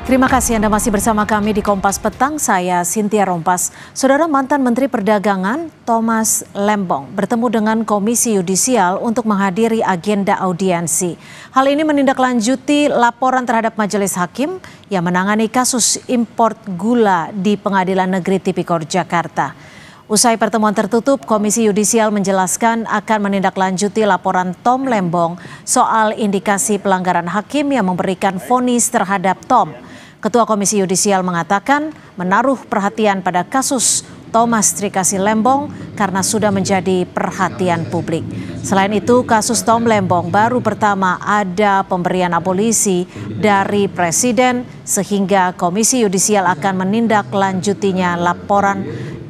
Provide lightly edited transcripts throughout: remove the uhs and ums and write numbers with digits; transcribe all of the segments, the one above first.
Terima kasih Anda masih bersama kami di Kompas Petang, saya Cynthia Rompas. Saudara, mantan Menteri Perdagangan Thomas Lembong bertemu dengan Komisi Yudisial untuk menghadiri agenda audiensi. Hal ini menindaklanjuti laporan terhadap Majelis Hakim yang menangani kasus impor gula di Pengadilan Negeri Tipikor Jakarta. Usai pertemuan tertutup, Komisi Yudisial menjelaskan akan menindaklanjuti laporan Tom Lembong soal indikasi pelanggaran hakim yang memberikan vonis terhadap Tom. Ketua Komisi Yudisial mengatakan menaruh perhatian pada kasus Thomas Trikasih Lembong karena sudah menjadi perhatian publik. Selain itu, kasus Tom Lembong baru pertama ada pemberian abolisi dari Presiden sehingga Komisi Yudisial akan menindaklanjutinya laporan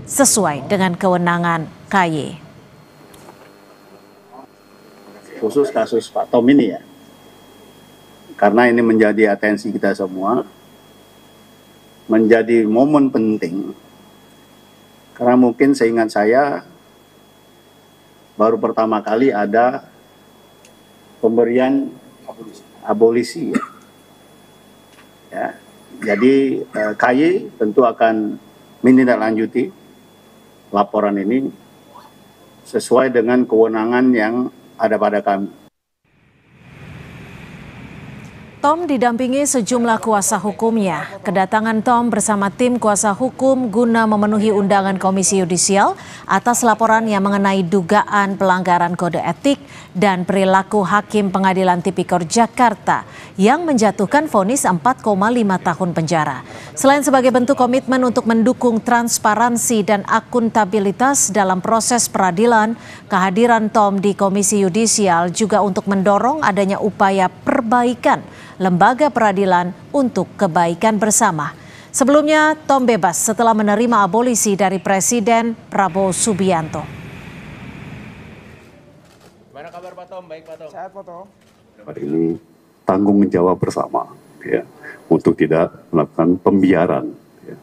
sesuai dengan kewenangan KY. Khusus kasus Pak Tom ini ya, karena ini menjadi atensi kita semua, menjadi momen penting, karena mungkin seingat saya baru pertama kali ada pemberian abolisi ya. Ya, jadi KY tentu akan menindaklanjuti laporan ini sesuai dengan kewenangan yang ada pada kami. Tom didampingi sejumlah kuasa hukumnya. Kedatangan Tom bersama tim kuasa hukum guna memenuhi undangan Komisi Yudisial atas laporan yang mengenai dugaan pelanggaran kode etik dan perilaku Hakim Pengadilan Tipikor Jakarta yang menjatuhkan vonis 4,5 tahun penjara. Selain sebagai bentuk komitmen untuk mendukung transparansi dan akuntabilitas dalam proses peradilan, kehadiran Tom di Komisi Yudisial juga untuk mendorong adanya upaya perbaikan lembaga peradilan untuk kebaikan bersama. Sebelumnya, Tom bebas setelah menerima abolisi dari Presiden Prabowo Subianto. Gimana kabar Pak Tom? Baik Pak Tom. Sehat Pak Tom. Ini tanggung jawab bersama ya, untuk tidak melakukan pembiaran ya.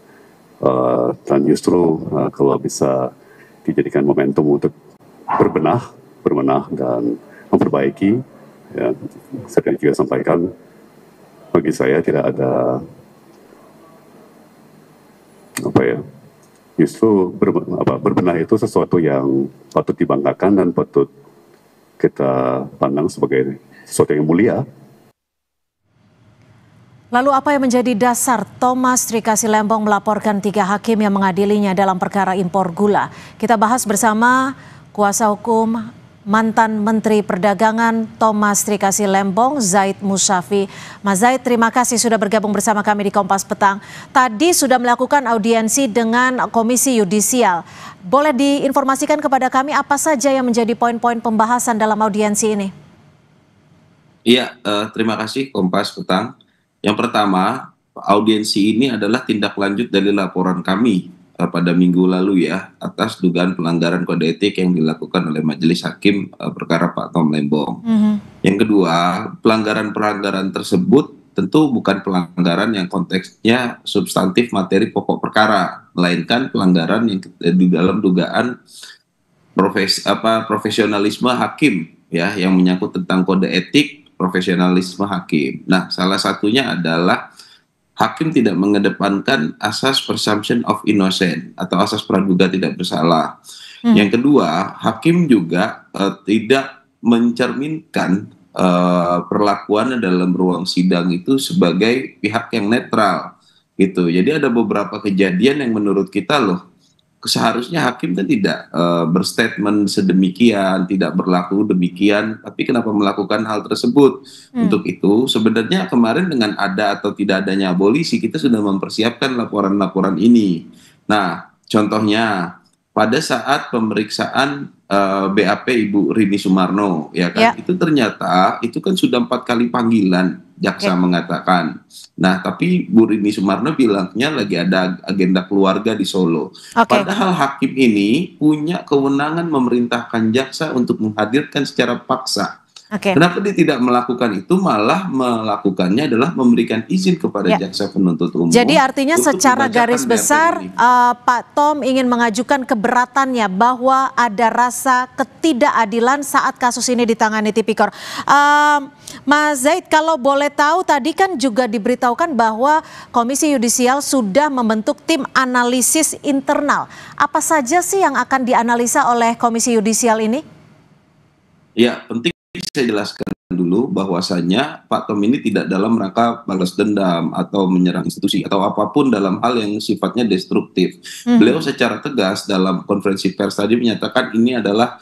Dan justru kalau bisa dijadikan momentum untuk berbenah dan memperbaiki ya, saya juga sampaikan, bagi saya tidak ada justru berbenah itu sesuatu yang patut dibanggakan dan patut kita pandang sebagai sesuatu yang mulia. Lalu apa yang menjadi dasar Thomas Trikasih Lembong melaporkan 3 hakim yang mengadilinya dalam perkara impor gula? Kita bahas bersama kuasa hukum mantan Menteri Perdagangan Thomas Trikasih Lembong, Zaid Musyafi. Mas Zaid, terima kasih sudah bergabung bersama kami di Kompas Petang. Tadi sudah melakukan audiensi dengan Komisi Yudisial. Boleh diinformasikan kepada kami apa saja yang menjadi poin-poin pembahasan dalam audiensi ini? Iya, terima kasih Kompas Petang. Yang pertama, audiensi ini adalah tindak lanjut dari laporan kami pada minggu lalu ya, atas dugaan pelanggaran kode etik yang dilakukan oleh Majelis Hakim perkara Pak Tom Lembong. Yang kedua, pelanggaran-pelanggaran tersebut tentu bukan pelanggaran yang konteksnya substantif materi pokok perkara, melainkan pelanggaran yang di dalam dugaan profesionalisme hakim ya, yang menyangkut tentang kode etik profesionalisme hakim. Nah, salah satunya adalah hakim tidak mengedepankan asas presumption of innocent atau asas praduga tidak bersalah. Yang kedua, hakim juga tidak mencerminkan perlakuan dalam ruang sidang itu sebagai pihak yang netral gitu. Jadi ada beberapa kejadian yang menurut kita seharusnya hakim kan tidak berstatement sedemikian, tidak berlaku demikian, tapi kenapa melakukan hal tersebut? Untuk itu sebenarnya kemarin dengan ada atau tidak adanya abolisi, kita sudah mempersiapkan laporan-laporan ini. Nah, contohnya pada saat pemeriksaan BAP Ibu Rini Sumarno, ya kan, itu ternyata itu kan sudah 4 kali panggilan jaksa mengatakan. Nah, tapi Bu Rini Sumarno bilangnya lagi ada agenda keluarga di Solo. Padahal hakim ini punya kewenangan memerintahkan jaksa untuk menghadirkan secara paksa Oke. Kenapa dia tidak melakukan itu, malah melakukannya adalah memberikan izin kepada Ya. jaksa penuntut umum. Jadi artinya untuk secara membacakan garis BAP besar ini. Pak Tom ingin mengajukan keberatannya bahwa ada rasa ketidakadilan saat kasus ini ditangani Tipikor. Mas Zaid, kalau boleh tahu, tadi kan juga diberitahukan bahwa Komisi Yudisial sudah membentuk tim analisis internal. Apa saja sih yang akan dianalisa oleh Komisi Yudisial ini? Ya, penting saya jelaskan dulu bahwasanya Pak Tom ini tidak dalam rangka balas dendam atau menyerang institusi atau apapun dalam hal yang sifatnya destruktif. Beliau secara tegas dalam konferensi pers tadi menyatakan ini adalah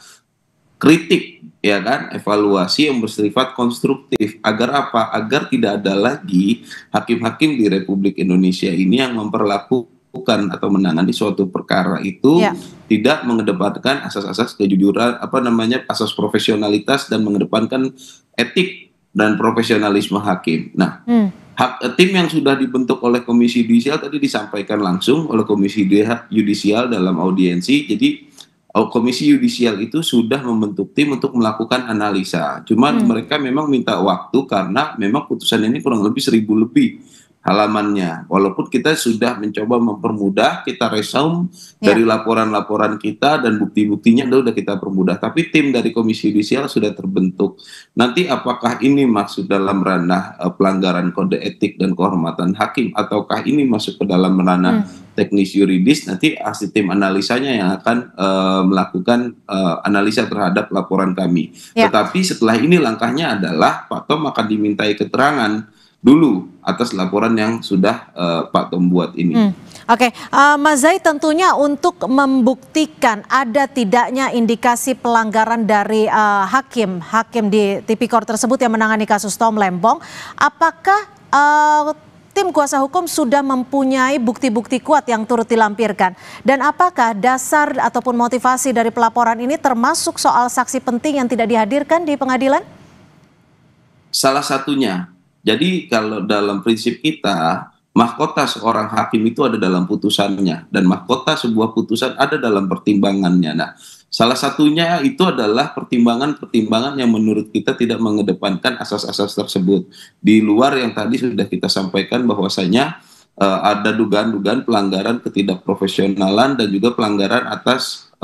kritik, ya kan, evaluasi yang bersifat konstruktif. Agar apa? Agar tidak ada lagi hakim-hakim di Republik Indonesia ini yang memperlakukan atau menangani suatu perkara itu tidak mengedepankan asas-asas kejujuran, asas profesionalitas dan mengedepankan etik dan profesionalisme hakim. Nah, tim yang sudah dibentuk oleh Komisi Yudisial tadi disampaikan langsung oleh Komisi Yudisial dalam audiensi. Jadi Komisi Yudisial itu sudah membentuk tim untuk melakukan analisa. Cuman mereka memang minta waktu karena memang putusan ini kurang lebih 1000 lebih halamannya. Walaupun kita sudah mencoba mempermudah, kita resume dari laporan-laporan kita dan bukti-buktinya sudah kita permudah. Tapi tim dari Komisi Yudisial sudah terbentuk. Nanti apakah ini masuk dalam ranah pelanggaran kode etik dan kehormatan hakim, ataukah ini masuk ke dalam ranah teknis yuridis, nanti asli tim analisanya yang akan melakukan analisa terhadap laporan kami. Tetapi setelah ini langkahnya adalah Pak Tom akan dimintai keterangan dulu atas laporan yang sudah Pak Tom buat ini. Oke, Mas Zaid, tentunya untuk membuktikan ada tidaknya indikasi pelanggaran dari hakim di Tipikor tersebut yang menangani kasus Tom Lembong, apakah tim kuasa hukum sudah mempunyai bukti-bukti kuat yang turut dilampirkan? Dan apakah dasar ataupun motivasi dari pelaporan ini termasuk soal saksi penting yang tidak dihadirkan di pengadilan? Salah satunya. Jadi kalau dalam prinsip kita, mahkota seorang hakim itu ada dalam putusannya, dan mahkota sebuah putusan ada dalam pertimbangannya. Nah, salah satunya itu adalah pertimbangan-pertimbangan yang menurut kita tidak mengedepankan asas-asas tersebut. Di luar yang tadi sudah kita sampaikan bahwasanya ada dugaan-dugaan pelanggaran ketidakprofesionalan dan juga pelanggaran atas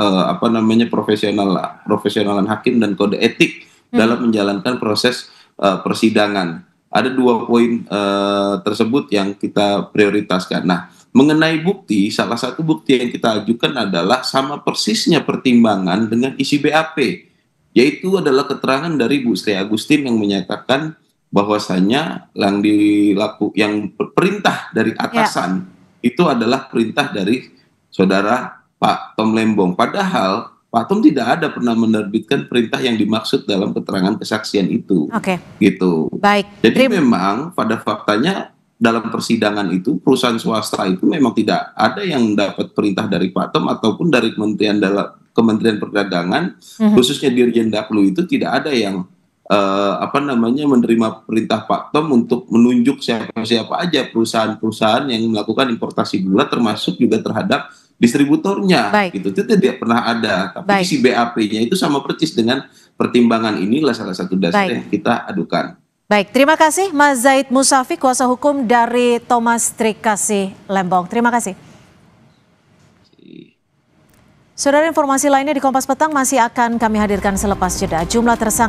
profesionalan hakim dan kode etik dalam menjalankan proses persidangan. Ada 2 poin tersebut yang kita prioritaskan. Nah, mengenai bukti, salah satu bukti yang kita ajukan adalah sama persisnya pertimbangan dengan isi BAP, yaitu adalah keterangan dari Bu Sri Agustin yang menyatakan bahwasanya yang perintah dari atasan itu adalah perintah dari saudara Pak Tom Lembong. Padahal Pak Tom tidak ada pernah menerbitkan perintah yang dimaksud dalam keterangan kesaksian itu. Gitu. Baik. Jadi memang pada faktanya dalam persidangan itu perusahaan swasta itu memang tidak ada yang dapat perintah dari Pak Tom ataupun dari Kementerian Perdagangan, khususnya Dirjen Daklu itu tidak ada yang menerima perintah Pak Tom untuk menunjuk siapa-siapa aja perusahaan-perusahaan yang melakukan importasi gula, termasuk juga terhadap distributornya. Gitu. Itu tidak pernah ada. Tapi isi BAP-nya itu sama persis dengan pertimbangan, inilah salah satu dasar yang kita adukan. Baik, terima kasih Mas Zaid Musafi, kuasa hukum dari Thomas Trikasih Lembong. Terima kasih. Saudara, informasi lainnya di Kompas Petang masih akan kami hadirkan selepas jeda. Jumlah tersangka